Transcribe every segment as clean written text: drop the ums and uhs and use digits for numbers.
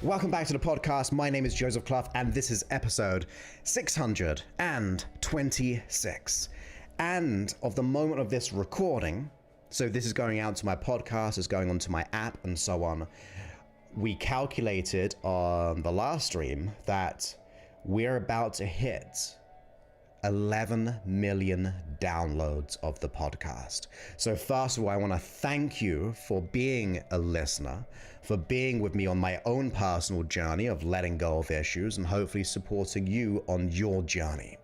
Welcome back to the podcast. My name is Joseph Clough, and this is episode 626. And of the moment of this recording, so this is going out to my podcast, it's going onto my app, and so on. We calculated on the last stream that we're about to hit 11 million downloads of the podcast. So first of all, I want to thank you for being a listener, for being with me on my own personal journey of letting go of issues and hopefully supporting you on your journey.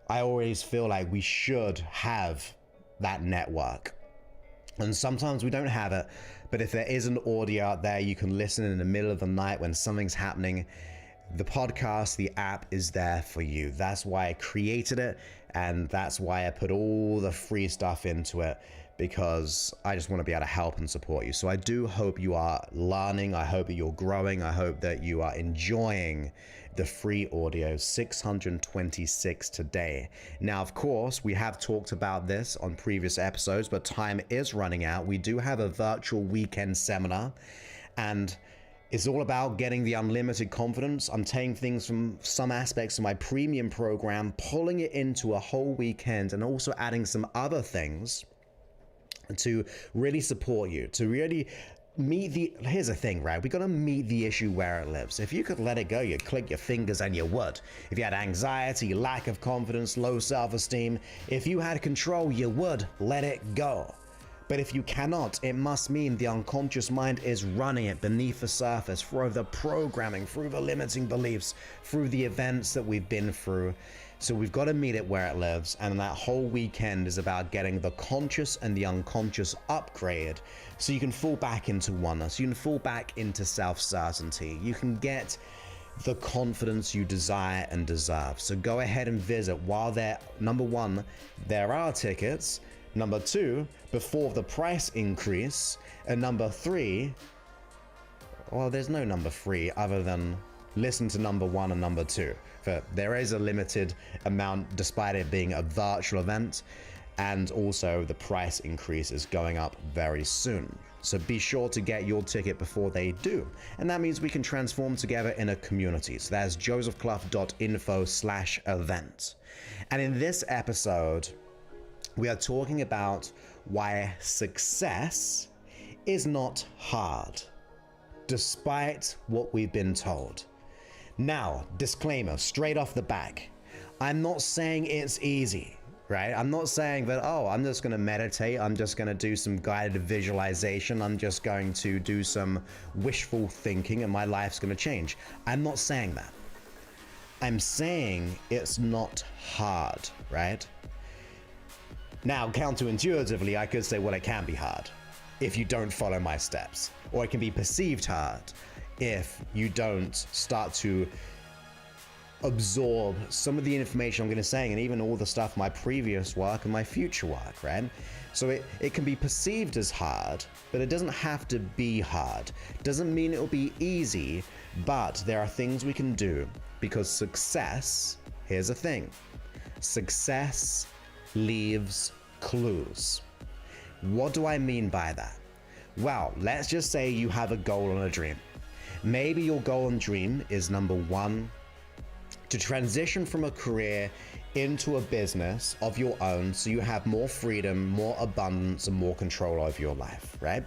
I always feel like we should have that network. And sometimes we don't have it, but if there is an audio out there, you can listen in the middle of the night when something's happening. The podcast, the app is there for you. That's why I created it, and that's why I put all the free stuff into it, because I just want to be able to help and support you. So I do hope you are learning. I hope that you're growing. I hope that you are enjoying the free audio, 626 today. Now, of course, we have talked about this on previous episodes, but time is running out. We do have a virtual weekend seminar, and it's all about getting the unlimited confidence. I'm taking things from some aspects of my premium program, pulling it into a whole weekend, and also adding some other things to really support you, to really meet here's the thing, right? We got to meet the issue where it lives. If you could let it go, you'd click your fingers and you would. If you had anxiety, lack of confidence, low self-esteem, if you had control, you would let it go. But if you cannot, it must mean the unconscious mind is running it beneath the surface through the programming, through the limiting beliefs, through the events that we've been through. So we've got to meet it where it lives. And that whole weekend is about getting the conscious and the unconscious upgrade so you can fall back into oneness. You can fall back into self-certainty. You can get the confidence you desire and deserve. So go ahead and visit while number one, there are tickets. Number two, before the price increase. And number three, well, there's no number three other than listen to number one and number two. There is a limited amount despite it being a virtual event. And also the price increase is going up very soon. So be sure to get your ticket before they do. And that means we can transform together in a community. So that's josephclough.info/event. And in this episode, we are talking about why success is not hard, despite what we've been told. Now, disclaimer, straight off the back, I'm not saying it's easy, right? I'm not saying that, I'm just going to meditate, I'm just going to do some guided visualization, I'm just going to do some wishful thinking and my life's going to change. I'm not saying that. I'm saying it's not hard, right? Now, counterintuitively, I could say, well, it can be hard if you don't follow my steps, or it can be perceived hard if you don't start to absorb some of the information I'm going to say, and even all the stuff, my previous work and my future work, right? So it can be perceived as hard, but it doesn't have to be hard. Doesn't mean it'll be easy, but there are things we can do, because success, here's the thing, success leaves clues. What do I mean by that? Well, let's just say you have a goal and a dream. Maybe your goal and dream is, number one, to transition from a career into a business of your own so you have more freedom, more abundance, and more control over your life, right?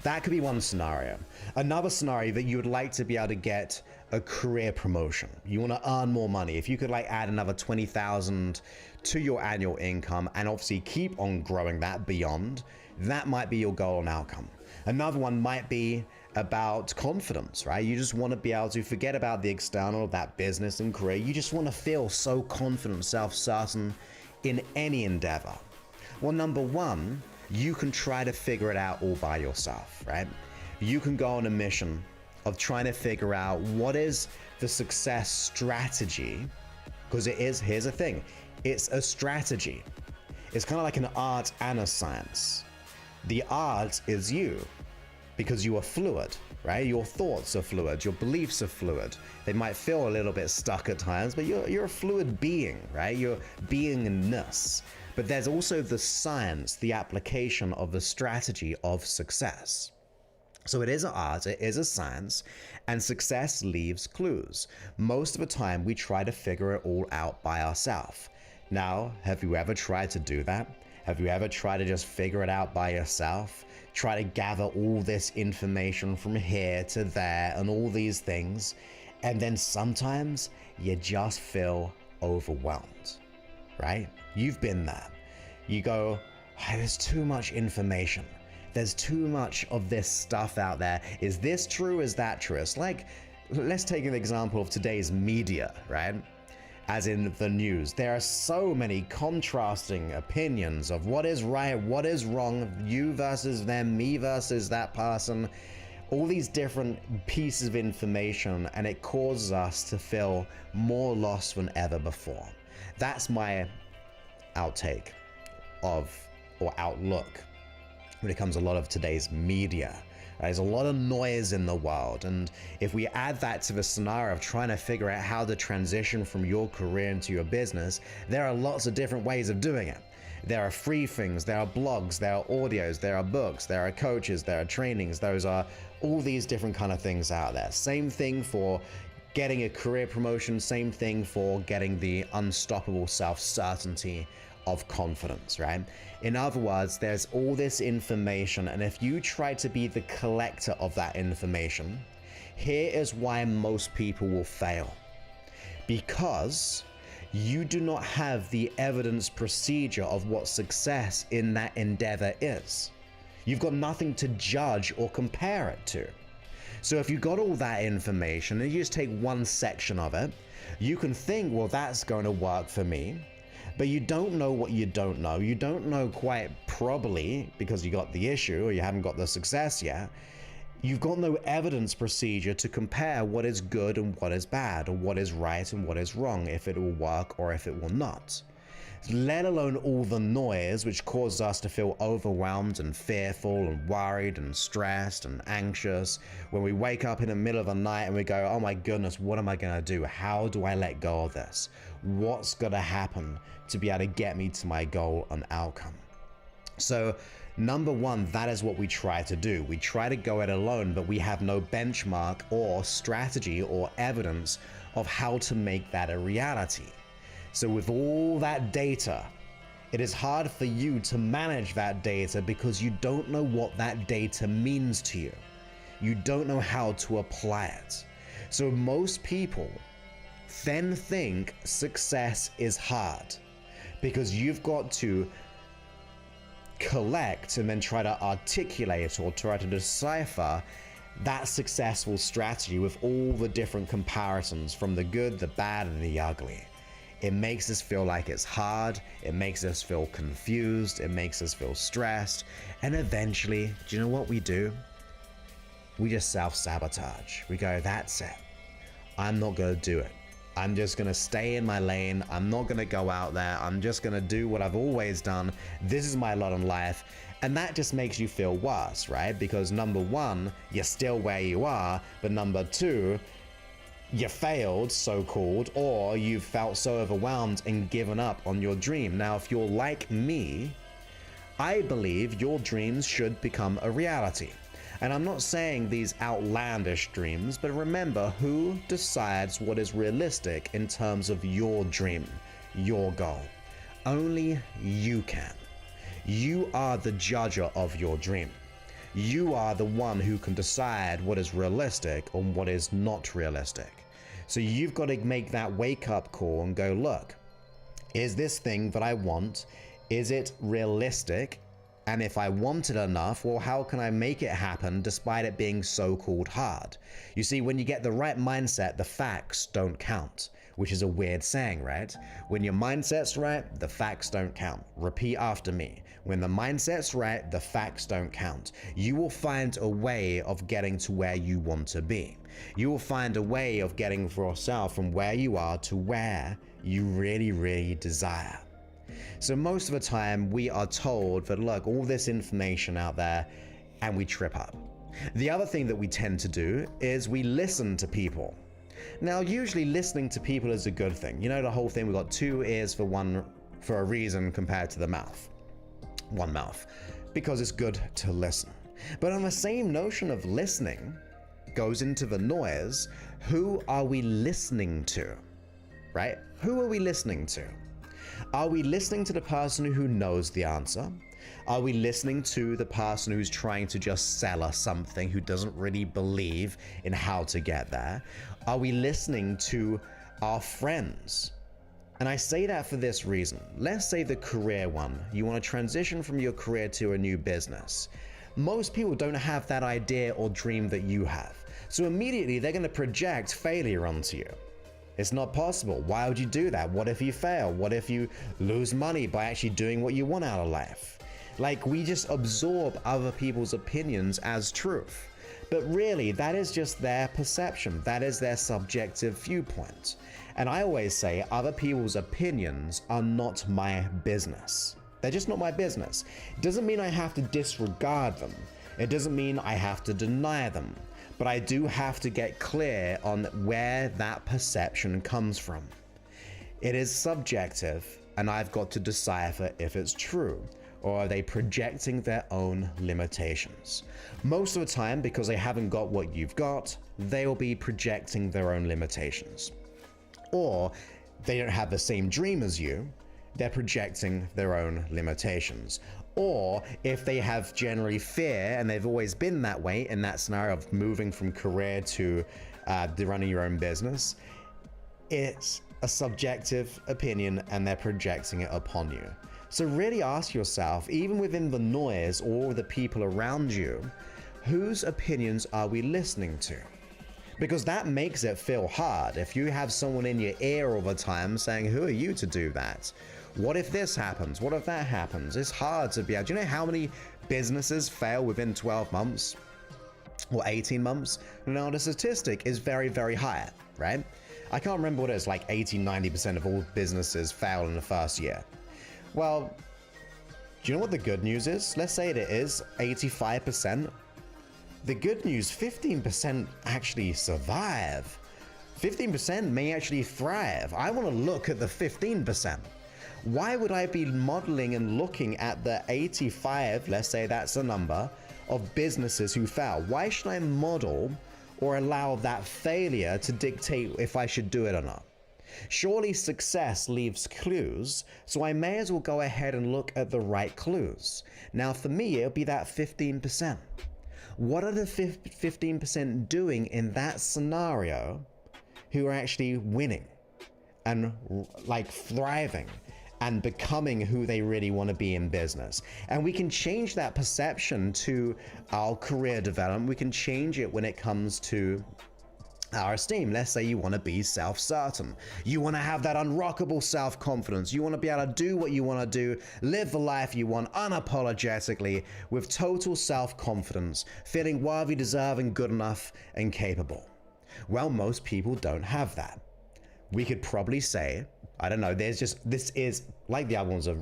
That could be one scenario. Another scenario that you would like to be able to get a career promotion. You want to earn more money. If you could add another 20,000 to your annual income and obviously keep on growing that beyond, that might be your goal and outcome. Another one might be about confidence, right? You just want to be able to forget about the external of that business and career. You just want to feel so confident, self-certain in any endeavor. Well, number one, you can try to figure it out all by yourself, right? You can go on a mission of trying to figure out what is the success strategy, because here's the thing, it's a strategy. It's kind of like an art and a science. The art is you, because you are fluid, right? Your thoughts are fluid, your beliefs are fluid. They might feel a little bit stuck at times, but you're a fluid being, right? You're beingness. But there's also the science, the application of the strategy of success. So it is an art, it is a science, and success leaves clues. Most of the time, we try to figure it all out by ourselves. Now, have you ever tried to do that? Have you ever tried to just figure it out by yourself? Try to gather all this information from here to there and all these things, and then sometimes you just feel overwhelmed, right? You've been there. You go, there's too much information. There's too much of this stuff out there. Is this true? Is that true? It's like, let's take an example of today's media, right? As in the news. There are so many contrasting opinions of what is right, what is wrong, you versus them, me versus that person. All these different pieces of information, and it causes us to feel more lost than ever before. That's my outtake of, or outlook, when it comes to a lot of today's media. There's a lot of noise in the world, and if we add that to the scenario of trying to figure out how to transition from your career into your business, there are lots of different ways of doing it. There are free things, there are blogs, there are audios, there are books, there are coaches, there are trainings. Those are all these different kind of things out there. Same thing for getting a career promotion, same thing for getting the unstoppable self-certainty of confidence, right? In other words, there's all this information, and if you try to be the collector of that information, here is why most people will fail. Because you do not have the evidence procedure of what success in that endeavor is. You've got nothing to judge or compare it to. So if you got all that information and you just take one section of it, you can think, well, that's going to work for me. But you don't know what you don't know. You don't know quite probably because you got the issue or you haven't got the success yet. You've got no evidence procedure to compare what is good and what is bad, or what is right and what is wrong, if it will work or if it will not. Let alone all the noise which causes us to feel overwhelmed and fearful and worried and stressed and anxious when we wake up in the middle of the night and we go, oh my goodness, what am I going to do? How do I let go of this? What's going to happen to be able to get me to my goal and outcome? So number one, that is what we try to do. We try to go it alone, but we have no benchmark or strategy or evidence of how to make that a reality. So with all that data, it is hard for you to manage that data because you don't know what that data means to you. You don't know how to apply it. So most people then think success is hard because you've got to collect and then try to articulate or try to decipher that successful strategy with all the different comparisons from the good, the bad, and the ugly. It makes us feel like it's hard, it makes us feel confused, it makes us feel stressed, and eventually, do you know what we do? We just self-sabotage. We go, that's it. I'm not gonna do it. I'm just gonna stay in my lane. I'm not gonna go out there. I'm just gonna do what I've always done. This is my lot in life. And that just makes you feel worse, right? Because number one, you're still where you are, but number two, you failed, so-called, or you felt so overwhelmed and given up on your dream. Now, if you're like me, I believe your dreams should become a reality. And I'm not saying these outlandish dreams, but remember, who decides what is realistic in terms of your dream, your goal? Only you can. You are the judger of your dream. You are the one who can decide what is realistic and what is not realistic. So you've got to make that wake-up call and go, look, is this thing that I want, is it realistic? And if I want it enough, well, how can I make it happen despite it being so-called hard? You see, when you get the right mindset, the facts don't count, which is a weird saying, right? When your mindset's right, the facts don't count. Repeat after me. When the mindset's right, the facts don't count. You will find a way of getting to where you want to be. You will find a way of getting for yourself from where you are to where you really, really desire. So most of the time we are told that, look, all this information out there, and we trip up. The other thing that we tend to do is we listen to people. Now, usually listening to people is a good thing. You know, the whole thing, we've got two ears for a reason compared to the mouth. One mouth. Because it's good to listen. But on the same notion of listening goes into the noise, who are we listening to, right? Who are we listening to? Are we listening to the person who knows the answer? Are we listening to the person who's trying to just sell us something, who doesn't really believe in how to get there? Are we listening to our friends? And I say that for this reason. Let's say the career one. You want to transition from your career to a new business. Most people don't have that idea or dream that you have. So immediately they're going to project failure onto you. It's not possible. Why would you do that? What if you fail? What if you lose money by actually doing what you want out of life? Like, we just absorb other people's opinions as truth. But really, that is just their perception. That is their subjective viewpoint. And I always say other people's opinions are not my business. They're just not my business. It doesn't mean I have to disregard them. It doesn't mean I have to deny them. But I do have to get clear on where that perception comes from. It is subjective, and I've got to decipher if it's true, or are they projecting their own limitations? Most of the time, because they haven't got what you've got, they'll be projecting their own limitations. Or they don't have the same dream as you, they're projecting their own limitations. Or if they have generally fear, and they've always been that way in that scenario of moving from career to running your own business, it's a subjective opinion and they're projecting it upon you. So really ask yourself, even within the noise or the people around you, whose opinions are we listening to? Because that makes it feel hard. If you have someone in your ear all the time saying, who are you to do that? What if this happens? What if that happens? It's hard to be able. Do you know how many businesses fail within 12 months or 18 months? Now, the statistic is very, very high, right? I can't remember what it is, like 80, 90% of all businesses fail in the first year. Well, do you know what the good news is? Let's say it is 85%. The good news, 15% actually survive. 15% may actually thrive. I want to look at the 15%. Why would I be modeling and looking at the 85, let's say that's the number, of businesses who fail? Why should I model or allow that failure to dictate if I should do it or not? Surely success leaves clues, so I may as well go ahead and look at the right clues. Now for me, it'll be that 15%. What are the 15% doing in that scenario who are actually winning and like thriving and becoming who they really want to be in business? And we can change that perception to our career development. We can change it when it comes to our esteem. Let's say you want to be self-certain. You want to have that unrockable self-confidence. You want to be able to do what you want to do, live the life you want unapologetically with total self-confidence, feeling worthy, deserving, good enough, and capable. Well, most people don't have that. We could probably say, I don't know, this is like the other ones are,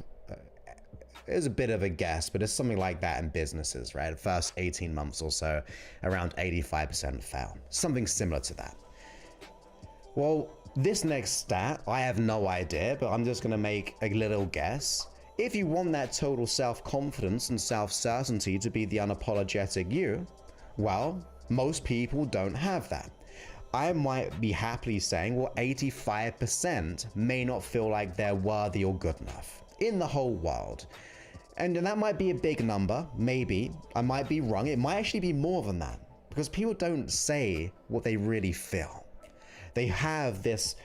it's a bit of a guess, but it's something like that in businesses, right? The first 18 months or so, around 85% fail. Something similar to that. Well, this next stat, I have no idea, but I'm just going to make a little guess. If you want that total self-confidence and self-certainty to be the unapologetic you, well, most people don't have that. I might be happily saying, well, 85% may not feel like they're worthy or good enough in the whole world. And that might be a big number, maybe. I might be wrong. It might actually be more than that, because people don't say what they really feel. They have this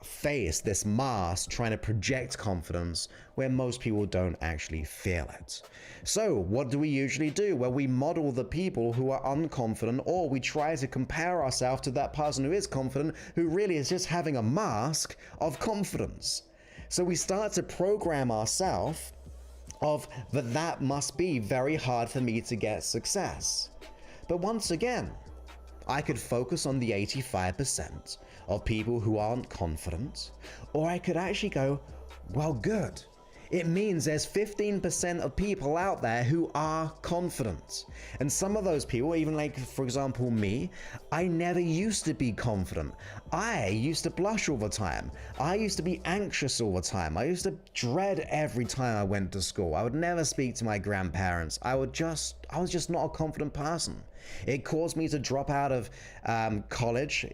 face, this mask, trying to project confidence where most people don't actually feel it. So what do we usually do? Well, we model the people who are unconfident, or we try to compare ourselves to that person who is confident, who really is just having a mask of confidence. So we start to program ourselves of that must be very hard for me to get success. But once again, I could focus on the 85% of people who aren't confident, or I could actually go, well, good. It means there's 15% of people out there who are confident. And some of those people, even like, for example, me, I never used to be confident. I used to blush all the time. I used to be anxious all the time. I used to dread every time I went to school. I would never speak to my grandparents. I was just not a confident person. It caused me to drop out of college.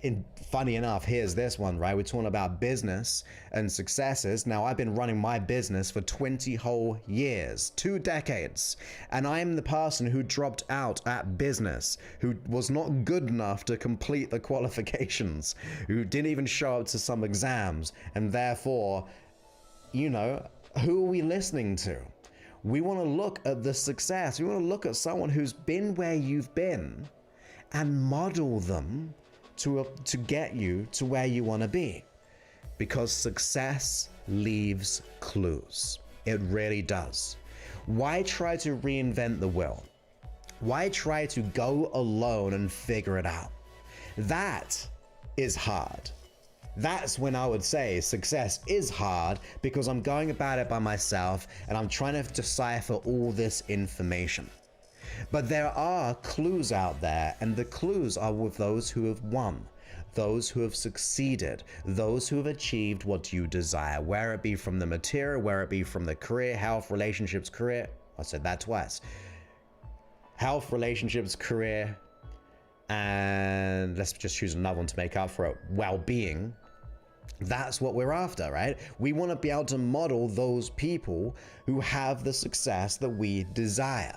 Funny enough, here's this one, right? We're talking about business and successes. Now, I've been running my business for 20 whole years, 2 decades. And I'm the person who dropped out at business, who was not good enough to complete the qualifications, who didn't even show up to some exams. And therefore, you know, who are we listening to? We want to look at the success. We want to look at someone who's been where you've been and model them to get you to where you want to be. Because success leaves clues. It really does. Why try to reinvent the wheel? Why try to go alone and figure it out? That is hard. That's when I would say success is hard, because I'm going about it by myself and I'm trying to decipher all this information. But there are clues out there, and the clues are with those who have won, those who have succeeded, those who have achieved what you desire, whether it be from the material, whether it be from the career, health, relationships, career. I said that twice. Health, relationships, career, and let's just choose another one to make up for it, well-being. That's what we're after, right? We want to be able to model those people who have the success that we desire.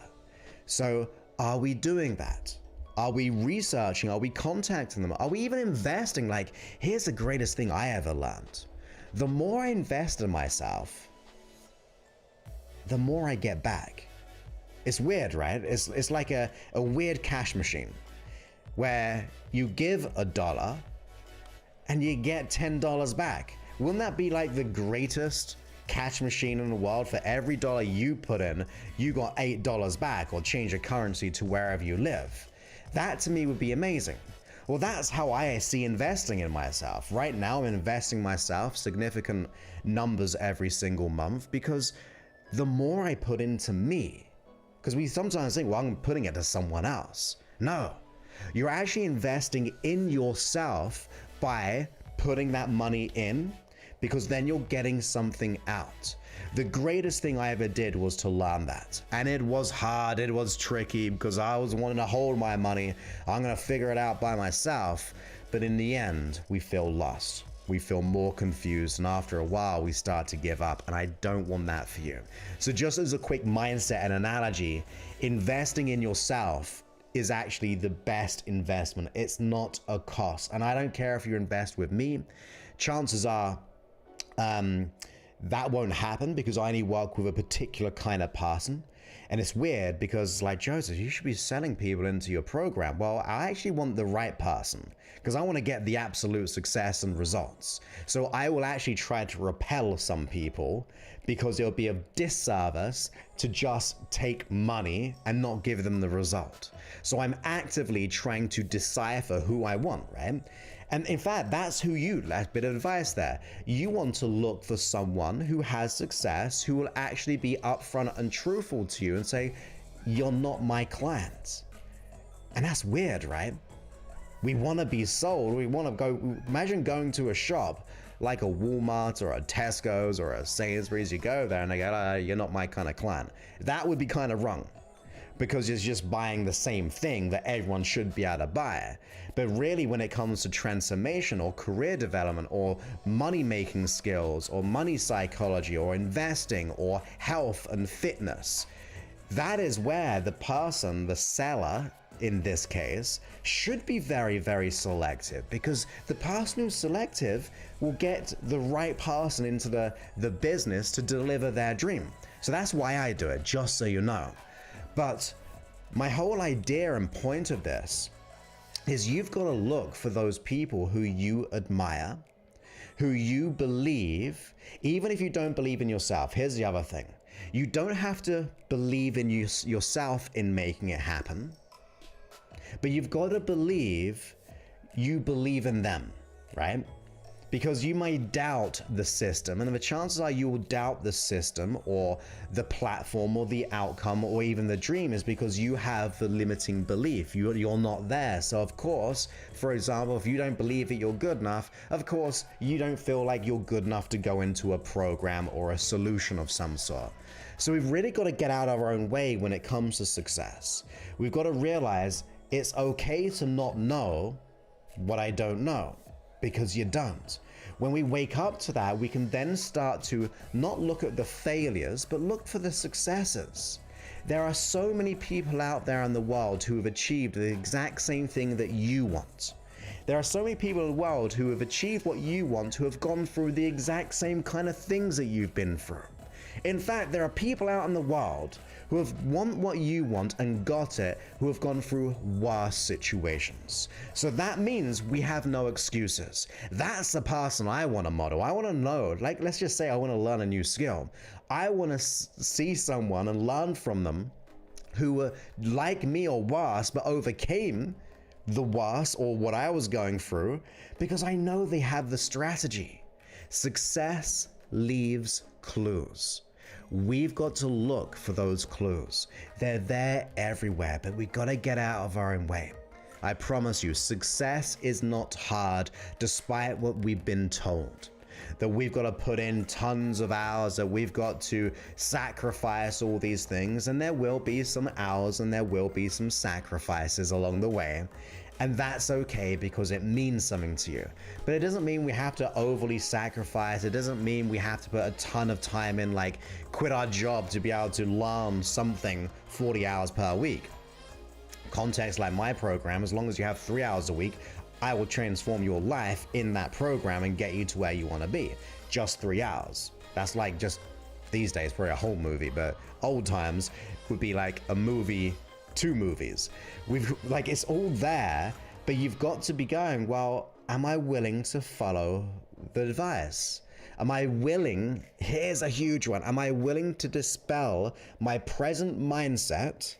So are we doing that? Are we researching? Are we contacting them? Are we even investing? Like, here's the greatest thing I ever learned. The more I invest in myself, the more I get back. It's weird, right? It's like a weird cash machine where you give $1 and you get $10 back. Wouldn't that be like the greatest cash machine in the world? For every dollar you put in, you got $8 back, or change your currency to wherever you live. That to me would be amazing. Well, that's how I see investing in myself. Right now, I'm investing myself significant numbers every single month, because the more I put into me, because we sometimes think, well, I'm putting it to someone else. No, you're actually investing in yourself by putting that money in, because then you're getting something out. The greatest thing I ever did was to learn that. And it was hard, it was tricky, because I was wanting to hold my money. I'm gonna figure it out by myself. But in the end, we feel lost. We feel more confused, and after a while, we start to give up, and I don't want that for you. So just as a quick mindset and analogy, investing in yourself is actually the best investment. It's not a cost. And I don't care if you invest with me. Chances are that won't happen, because I only work with a particular kind of person. And it's weird because, like, Joseph, you should be selling people into your program. Well, I actually want the right person, because I want to get the absolute success and results. So I will actually try to repel some people, because it'll be a disservice to just take money and not give them the result. So I'm actively trying to decipher who I want, right? And in fact, that's who last bit of advice there. You want to look for someone who has success, who will actually be upfront and truthful to you and say, you're not my client. And that's weird, right? We want to be sold. We want to go, imagine going to a shop like a Walmart or a Tesco's or a Sainsbury's. You go there and they go, you're not my kind of client. That would be kind of wrong, because you're just buying the same thing that everyone should be able to buy. But really, when it comes to transformation or career development or money-making skills or money psychology or investing or health and fitness, that is where the person, the seller in this case, should be very, very selective, because the person who's selective will get the right person into the business to deliver their dream. So that's why I do it, just so you know. But my whole idea and point of this is you've got to look for those people who you admire, who you believe, even if you don't believe in yourself. Here's the other thing. You don't have to believe in yourself in making it happen, but you've got to believe you believe in them, right? Because you may doubt the system, and the chances are you will doubt the system or the platform or the outcome or even the dream is because you have the limiting belief. You're not there. So of course, for example, if you don't believe that you're good enough, of course, you don't feel like you're good enough to go into a program or a solution of some sort. So we've really got to get out of our own way when it comes to success. We've got to realize it's okay to not know what I don't know, because you don't. When we wake up to that, we can then start to not look at the failures, but look for the successes. There are so many people out there in the world who have achieved the exact same thing that you want. There are so many people in the world who have achieved what you want, who have gone through the exact same kind of things that you've been through. In fact, there are people out in the world who have want what you want and got it, who have gone through worse situations. So that means we have no excuses. That's the person I want to model. I want to know, like, let's just say I want to learn a new skill. I want to see someone and learn from them who were like me or worse, but overcame the worst or what I was going through, because I know they have the strategy. Success leaves clues. We've got to look for those clues. They're there everywhere, but we gotta get out of our own way. I promise you, success is not hard, despite what we've been told. That we've got to put in tons of hours, that we've got to sacrifice all these things, and there will be some hours and there will be some sacrifices along the way. And that's okay because it means something to you. But it doesn't mean we have to overly sacrifice. It doesn't mean we have to put a ton of time in, like quit our job to be able to learn something 40 hours per week. Context like my program, as long as you have 3 hours a week, I will transform your life in that program and get you to where you want to be. Just 3 hours. That's like just these days, probably a whole movie, but old times would be like a movie, 2 movies. Like, it's all there, but you've got to be going, well, am I willing to follow the advice? Am I willing, here's a huge one, am I willing to dispel my present mindset,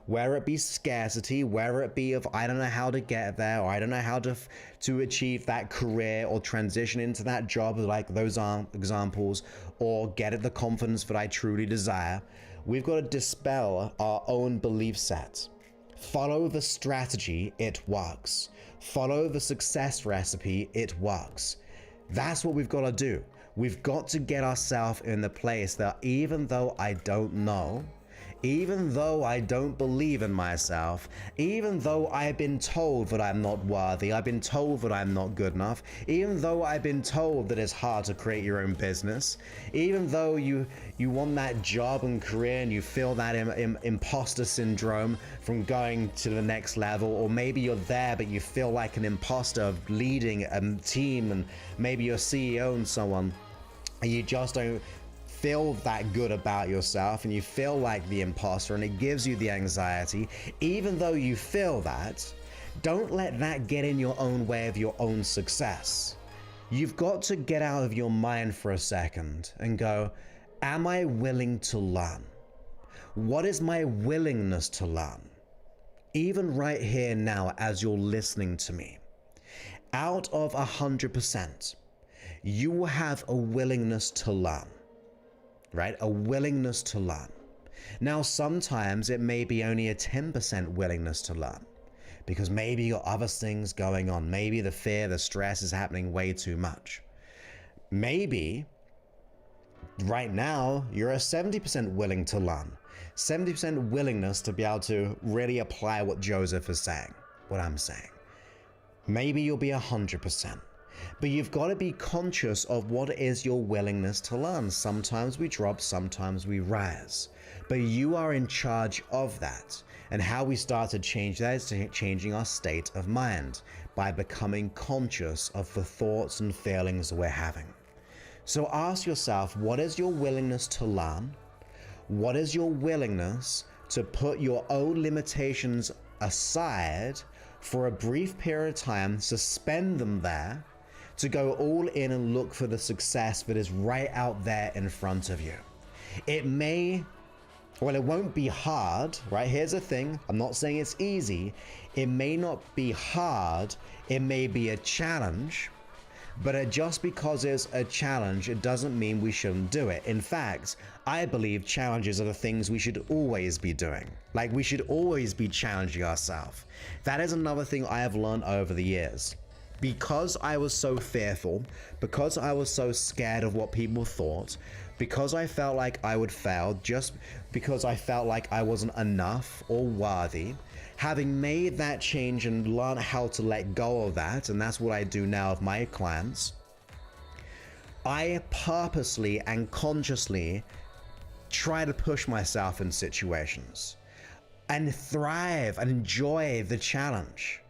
where it be scarcity, where it be of I don't know how to get there, or I don't know how to achieve that career or transition into that job, like those are examples, or get at the confidence that I truly desire. We've got to dispel our own belief set. Follow the strategy, it works. Follow the success recipe, it works. That's what we've got to do. We've got to get ourselves in the place that even though I don't know, even though I don't believe in myself, even though I've been told that I'm not worthy, I've been told that I'm not good enough, even though I've been told that it's hard to create your own business, even though you want that job and career and you feel that imposter syndrome from going to the next level, or maybe you're there but you feel like an imposter of leading a team and maybe you're CEO and so on, and you just don't feel that good about yourself and you feel like the imposter and it gives you the anxiety. Even though you feel that, don't let that get in your own way of your own success. You've got to get out of your mind for a second and go, am I willing to learn? What is my willingness to learn? Even right here now as you're listening to me, out of 100%, you will have a willingness to learn. Right? A willingness to learn. Now, sometimes it may be only a 10% willingness to learn because maybe you got other things going on. Maybe the fear, the stress is happening way too much. Maybe right now you're a 70% willing to learn, 70% willingness to be able to really apply what Joseph is saying, what I'm saying. Maybe you'll be 100%. But you've got to be conscious of what is your willingness to learn. Sometimes we drop, sometimes we rise. But you are in charge of that. And how we start to change that is changing our state of mind by becoming conscious of the thoughts and feelings we're having. So ask yourself, what is your willingness to learn? What is your willingness to put your own limitations aside for a brief period of time, suspend them there, to go all in and look for the success that is right out there in front of you. It won't be hard, right? Here's the thing, I'm not saying it's easy. It may not be hard, it may be a challenge, But just because it's a challenge, it doesn't mean we shouldn't do it. In fact, I believe challenges are the things we should always be doing. Like, we should always be challenging ourselves. That is another thing I have learned over the years. Because I was so fearful, because I was so scared of what people thought, because I felt like I would fail, just because I felt like I wasn't enough or worthy, having made that change and learned how to let go of that, and that's what I do now with my clients, I purposely and consciously try to push myself in situations and thrive and enjoy the challenge.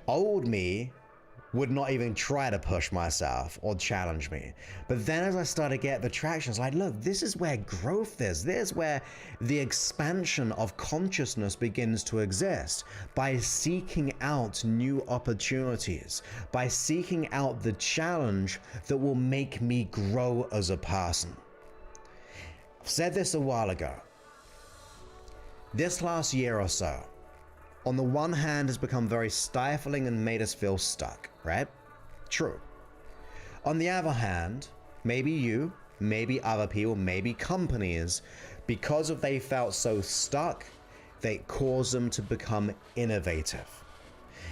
Old me would not even try to push myself or challenge me. But then as I started to get the traction, it's like, look, this is where growth is. This is where the expansion of consciousness begins to exist, by seeking out new opportunities, by seeking out the challenge that will make me grow as a person. I've said this a while ago. This last year or so, on the one hand, has become very stifling and made us feel stuck, right? True. On the other hand, maybe you, maybe other people, maybe companies, because of they felt so stuck, they caused them to become innovative.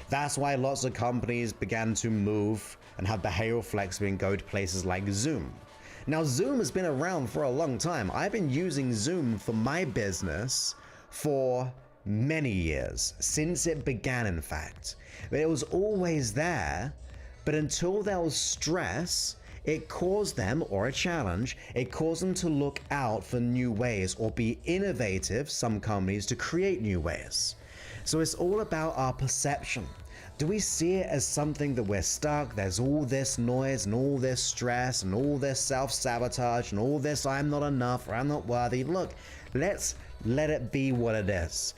That's why lots of companies began to move and have behavioral flexibility and go to places like Zoom. Now, Zoom has been around for a long time. I've been using Zoom for my business for many years, since it began, in fact. But it was always there, but until there was stress, it caused them, or a challenge, it caused them to look out for new ways or be innovative, some companies, to create new ways. So it's all about our perception. Do we see it as something that we're stuck? There's all this noise and all this stress and all this self-sabotage and all this I'm not enough or I'm not worthy. Look, let's let it be what it is.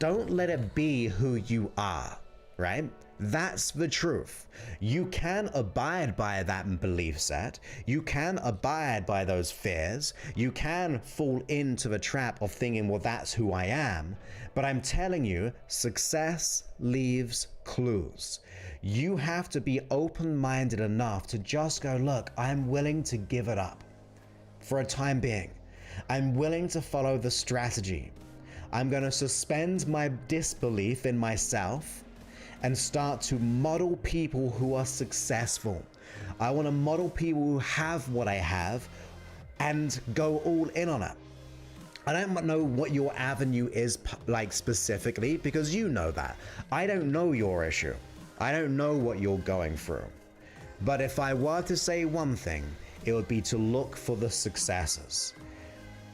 Don't let it be who you are, right? That's the truth. You can abide by that belief set. You can abide by those fears. You can fall into the trap of thinking, well, that's who I am. But I'm telling you, success leaves clues. You have to be open-minded enough to just go, look, I'm willing to give it up for a time being. I'm willing to follow the strategy. I'm going to suspend my disbelief in myself and start to model people who are successful. I want to model people who have what I have and go all in on it. I don't know what your avenue is like specifically, because you know that. I don't know your issue. I don't know what you're going through. But if I were to say one thing, it would be to look for the successes.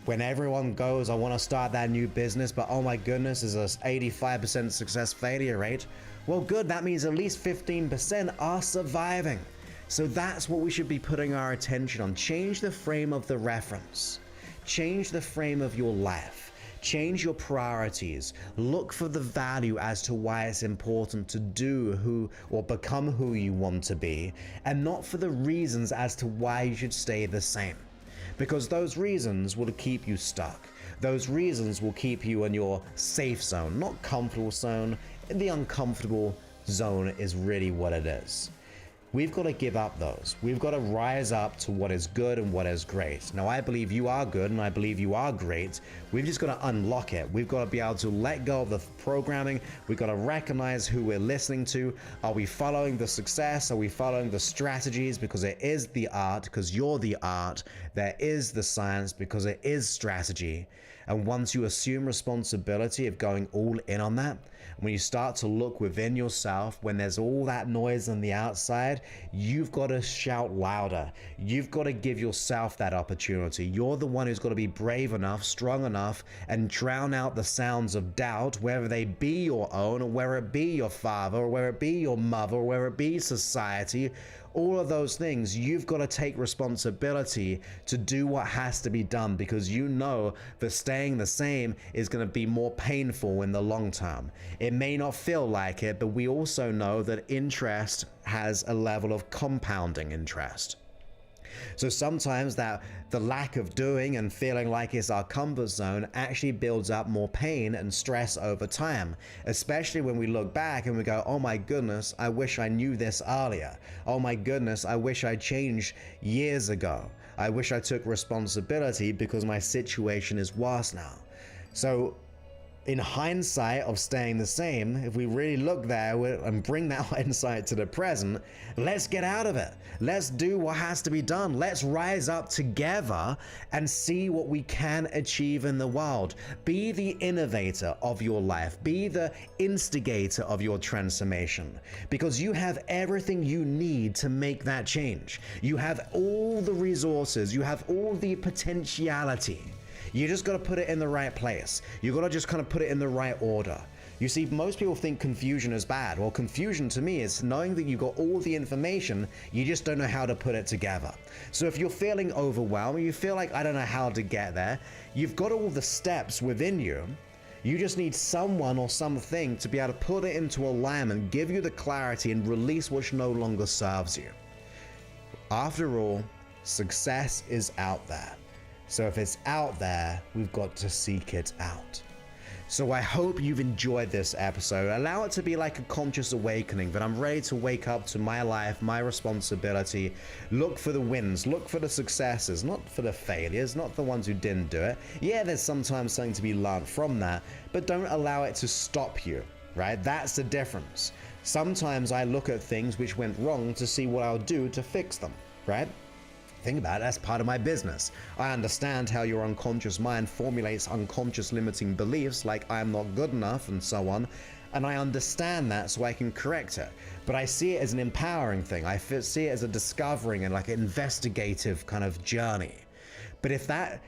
When everyone goes, I want to start that new business, but oh my goodness, is a 85% success failure rate. Well, good, that means at least 15% are surviving. So that's what we should be putting our attention on. Change the frame of the reference. Change the frame of your life. Change your priorities. Look for the value as to why it's important to do who or become who you want to be, and not for the reasons as to why you should stay the same. Because those reasons will keep you stuck. Those reasons will keep you in your safe zone, not comfortable zone. The uncomfortable zone is really what it is. We've got to give up those. We've got to rise up to what is good and what is great. Now, I believe you are good and I believe you are great. We've just got to unlock it. We've got to be able to let go of the programming. We've got to recognize who we're listening to. Are we following the success? Are we following the strategies? Because it is the art, because you're the art. There is the science, because it is strategy. And once you assume responsibility of going all in on that, when you start to look within yourself, when there's all that noise on the outside, you've got to shout louder. You've got to give yourself that opportunity. You're the one who's got to be brave enough, strong enough, and drown out the sounds of doubt, whether they be your own, or whether it be your father, or whether it be your mother, or whether it be society. All of those things, you've got to take responsibility to do what has to be done, because you know that staying the same is going to be more painful in the long term. It may not feel like it, but we also know that interest has a level of compounding interest. So sometimes that the lack of doing and feeling like it's our comfort zone actually builds up more pain and stress over time, especially when we look back and we go, oh my goodness, I wish I knew this earlier. Oh my goodness, I wish I changed years ago. I wish I took responsibility because my situation is worse now. So in hindsight of staying the same, if we really look there and bring that hindsight to the present, let's get out of it. Let's do what has to be done. Let's rise up together and see what we can achieve in the world. Be the innovator of your life. Be the instigator of your transformation, because you have everything you need to make that change. You have all the resources. You have all the potentiality. You just got to put it in the right place. You got to just kind of put it in the right order. You see, most people think confusion is bad. Well, confusion to me is knowing that you got all the information, you just don't know how to put it together. So if you're feeling overwhelmed, you feel like I don't know how to get there, you've got all the steps within you. You just need someone or something to be able to put it into alignment, give you the clarity, and release what no longer serves you. After all, success is out there. So if it's out there, we've got to seek it out. So I hope you've enjoyed this episode. Allow it to be like a conscious awakening, that I'm ready to wake up to my life, my responsibility. Look for the wins, look for the successes, not for the failures, not the ones who didn't do it. Yeah, there's sometimes something to be learned from that, but don't allow it to stop you, right? That's the difference. Sometimes I look at things which went wrong to see what I'll do to fix them, right? Think about it, that's part of my business. I understand how your unconscious mind formulates unconscious limiting beliefs like I'm not good enough and so on, and I understand that so I can correct it. But I see it as an empowering thing. I see it as a discovering and like an investigative kind of journey. But if that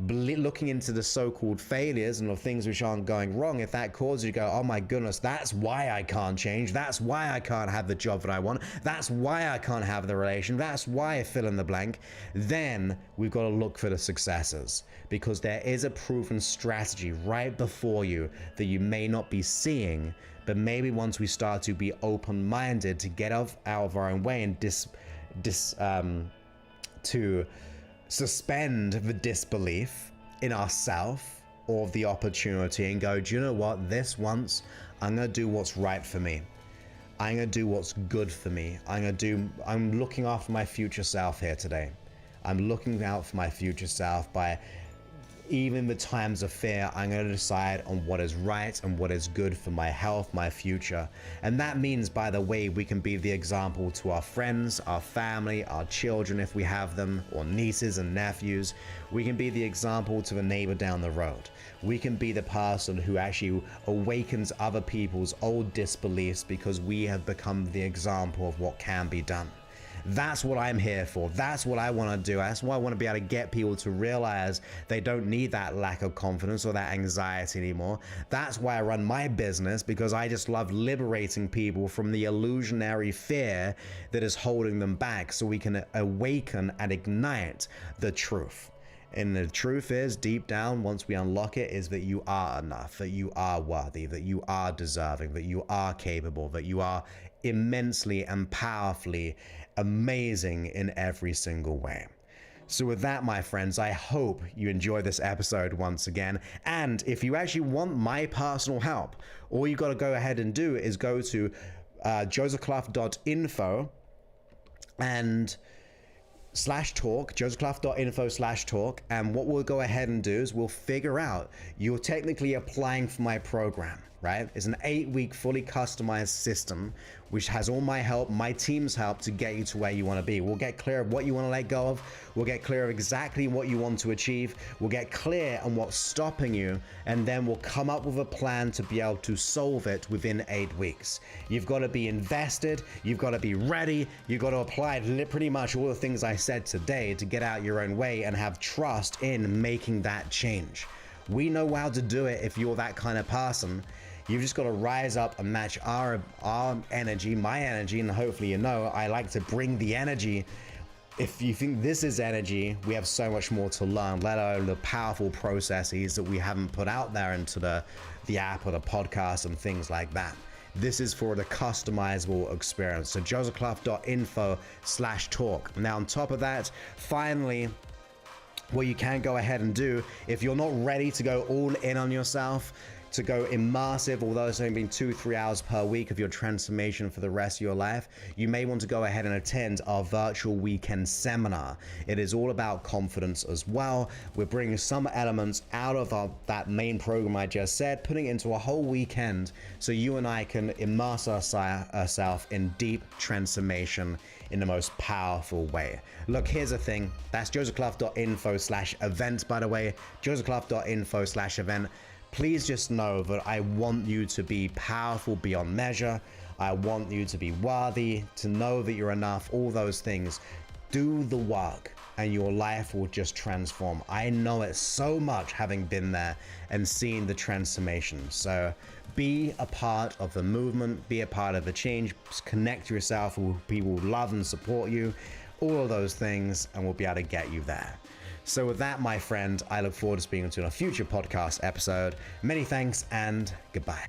looking into the so-called failures and the things which aren't going wrong, if that causes you to go, oh my goodness, that's why I can't change, that's why I can't have the job that I want, that's why I can't have the relation, that's why I fill in the blank, then we've got to look for the successes, because there is a proven strategy right before you that you may not be seeing, but maybe once we start to be open-minded to get out of our own way and to suspend the disbelief in ourselves or the opportunity and go, do you know what, this once I'm gonna do what's right for me. I'm gonna do what's good for me. I'm looking after my future self here today. I'm looking out for my future self by, even the times of fear, I'm going to decide on what is right and what is good for my health, my future. And that means, by the way, we can be the example to our friends, our family, our children if we have them, or nieces and nephews. We can be the example to the neighbor down the road. We can be the person who actually awakens other people's old disbeliefs because we have become the example of what can be done. That's what I'm here for. That's what I want to do. That's why I want to be able to get people to realize they don't need that lack of confidence or that anxiety anymore. That's why I run my business, because I just love liberating people from the illusionary fear that is holding them back, so we can awaken and ignite the truth. And the truth is, deep down, once we unlock it, is that you are enough, that you are worthy, that you are deserving, that you are capable, that you are immensely and powerfully amazing in every single way. So with that, my friends, I hope you enjoy this episode once again. And if you actually want my personal help, all you got to go ahead and do is go to josephclough.info and /talk, josephclough.info/talk, and what we'll go ahead and do is we'll figure out, you're technically applying for my program, right? It's an 8-week fully customized system which has all my help, my team's help, to get you to where you want to be. We'll get clear of what you want to let go of. We'll get clear of exactly what you want to achieve. We'll get clear on what's stopping you, and then we'll come up with a plan to be able to solve it within 8 weeks. You've got to be invested, you've got to be ready, you've got to apply pretty much all the things I said today to get out your own way and have trust in making that change. We know how to do it if you're that kind of person. You've just got to rise up and match our energy, my energy, and hopefully you know I like to bring the energy. If you think this is energy, we have so much more to learn, let alone the powerful processes that we haven't put out there into the app or the podcast and things like that. This is for the customizable experience. So josephclough.info/talk. Now, on top of that, finally, what you can go ahead and do, if you're not ready to go all in on yourself, to go immersive, although it's only been 2-3 hours per week of your transformation for the rest of your life, you may want to go ahead and attend our virtual weekend seminar. It is all about confidence as well. We're bringing some elements out of that main program I just said, putting it into a whole weekend so you and I can immerse ourselves in deep transformation in the most powerful way. Look, here's the thing. That's josephclough.info/event, by the way, josephclough.info/event. Please just know that I want you to be powerful beyond measure. I want you to be worthy, to know that you're enough, all those things. Do the work and your life will just transform. I know it so much, having been there and seen the transformation. So be a part of the movement, be a part of the change, connect yourself with people who love and support you, all of those things, and we'll be able to get you there. So with that, my friend, I look forward to speaking to you in a future podcast episode. Many thanks and goodbye.